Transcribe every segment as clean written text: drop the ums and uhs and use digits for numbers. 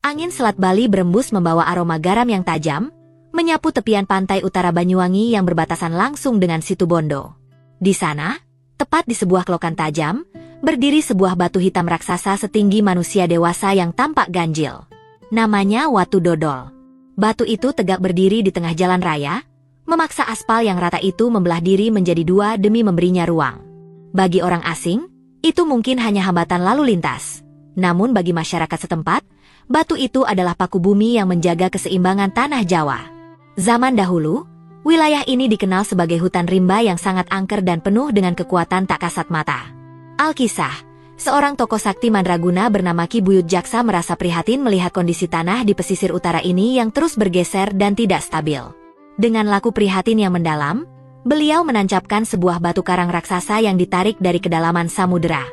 Angin Selat Bali berembus membawa aroma garam yang tajam, menyapu tepian pantai utara Banyuwangi yang berbatasan langsung dengan Situbondo. Di sana, tepat di sebuah kelokan tajam, berdiri sebuah batu hitam raksasa setinggi manusia dewasa yang tampak ganjil. Namanya Watu Dodol. Batu itu tegak berdiri di tengah jalan raya, memaksa aspal yang rata itu membelah diri menjadi dua demi memberinya ruang. Bagi orang asing, itu mungkin hanya hambatan lalu lintas. Namun bagi masyarakat setempat, batu itu adalah paku bumi yang menjaga keseimbangan tanah Jawa. Zaman dahulu, wilayah ini dikenal sebagai hutan rimba yang sangat angker dan penuh dengan kekuatan tak kasat mata. Alkisah, seorang tokoh sakti mandraguna bernama Ki Buyut Jaksa merasa prihatin melihat kondisi tanah di pesisir utara ini yang terus bergeser dan tidak stabil. Dengan laku prihatin yang mendalam, beliau menancapkan sebuah batu karang raksasa yang ditarik dari kedalaman samudera.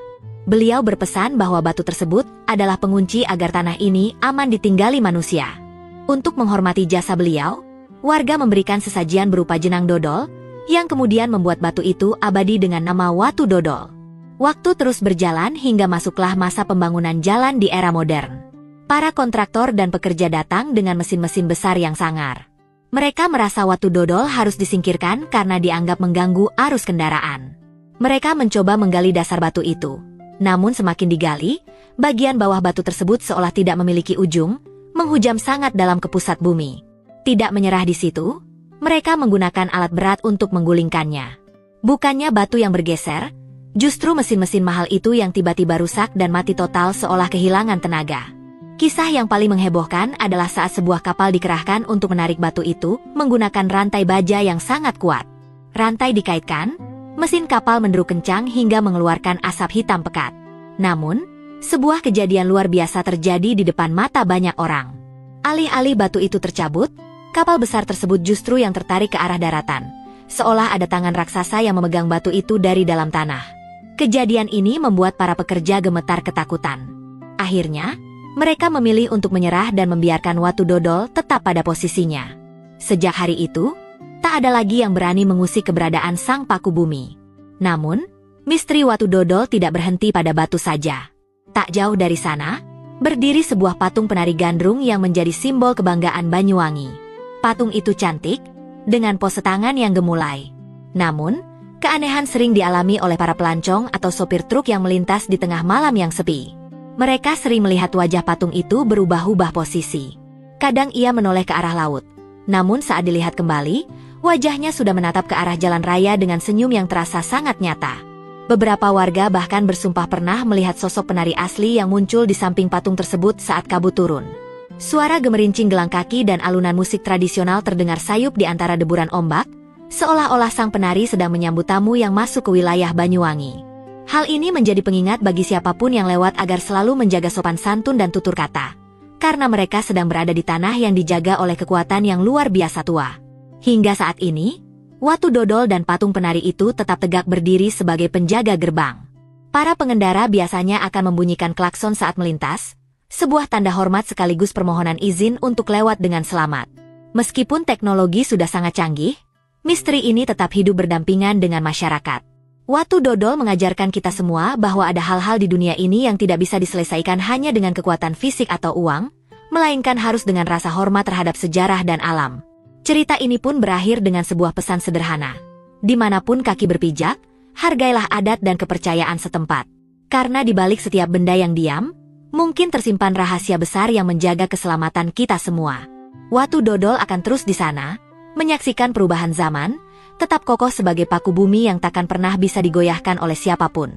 Beliau berpesan bahwa batu tersebut adalah pengunci agar tanah ini aman ditinggali manusia. Untuk menghormati jasa beliau, warga memberikan sesajian berupa jenang dodol, yang kemudian membuat batu itu abadi dengan nama Watu Dodol. Waktu terus berjalan hingga masuklah masa pembangunan jalan di era modern. Para kontraktor dan pekerja datang dengan mesin-mesin besar yang sangar. Mereka merasa Watu Dodol harus disingkirkan karena dianggap mengganggu arus kendaraan. Mereka mencoba menggali dasar batu itu. Namun semakin digali, bagian bawah batu tersebut seolah tidak memiliki ujung, menghujam sangat dalam ke pusat bumi. Tidak menyerah di situ, mereka menggunakan alat berat untuk menggulingkannya. Bukannya batu yang bergeser, justru mesin-mesin mahal itu yang tiba-tiba rusak dan mati total seolah kehilangan tenaga. Kisah yang paling menghebohkan adalah saat sebuah kapal dikerahkan untuk menarik batu itu menggunakan rantai baja yang sangat kuat. Rantai dikaitkan, mesin kapal menderu kencang hingga mengeluarkan asap hitam pekat. Namun, sebuah kejadian luar biasa terjadi di depan mata banyak orang. Alih-alih batu itu tercabut, kapal besar tersebut justru yang tertarik ke arah daratan, seolah ada tangan raksasa yang memegang batu itu dari dalam tanah. Kejadian ini membuat para pekerja gemetar ketakutan. Akhirnya, mereka memilih untuk menyerah dan membiarkan Watu Dodol tetap pada posisinya. Sejak hari itu, tak ada lagi yang berani mengusik keberadaan sang paku bumi. Namun, misteri Watu Dodol tidak berhenti pada batu saja. Tak jauh dari sana, berdiri sebuah patung penari gandrung yang menjadi simbol kebanggaan Banyuwangi. Patung itu cantik, dengan pose tangan yang gemulai. Namun, keanehan sering dialami oleh para pelancong atau sopir truk yang melintas di tengah malam yang sepi. Mereka sering melihat wajah patung itu berubah-ubah posisi. Kadang ia menoleh ke arah laut. Namun saat dilihat kembali, wajahnya sudah menatap ke arah jalan raya dengan senyum yang terasa sangat nyata. Beberapa warga bahkan bersumpah pernah melihat sosok penari asli yang muncul di samping patung tersebut saat kabut turun. Suara gemerincing gelang kaki dan alunan musik tradisional terdengar sayup di antara deburan ombak, seolah-olah sang penari sedang menyambut tamu yang masuk ke wilayah Banyuwangi. Hal ini menjadi pengingat bagi siapapun yang lewat agar selalu menjaga sopan santun dan tutur kata, karena mereka sedang berada di tanah yang dijaga oleh kekuatan yang luar biasa tua. Hingga saat ini, Watu Dodol dan patung penari itu tetap tegak berdiri sebagai penjaga gerbang. Para pengendara biasanya akan membunyikan klakson saat melintas, sebuah tanda hormat sekaligus permohonan izin untuk lewat dengan selamat. Meskipun teknologi sudah sangat canggih, misteri ini tetap hidup berdampingan dengan masyarakat. Watu Dodol mengajarkan kita semua bahwa ada hal-hal di dunia ini yang tidak bisa diselesaikan hanya dengan kekuatan fisik atau uang, melainkan harus dengan rasa hormat terhadap sejarah dan alam. Cerita ini pun berakhir dengan sebuah pesan sederhana. Dimanapun kaki berpijak, hargailah adat dan kepercayaan setempat. Karena di balik setiap benda yang diam, mungkin tersimpan rahasia besar yang menjaga keselamatan kita semua. Watu Dodol akan terus di sana, menyaksikan perubahan zaman, tetap kokoh sebagai paku bumi yang takkan pernah bisa digoyahkan oleh siapapun.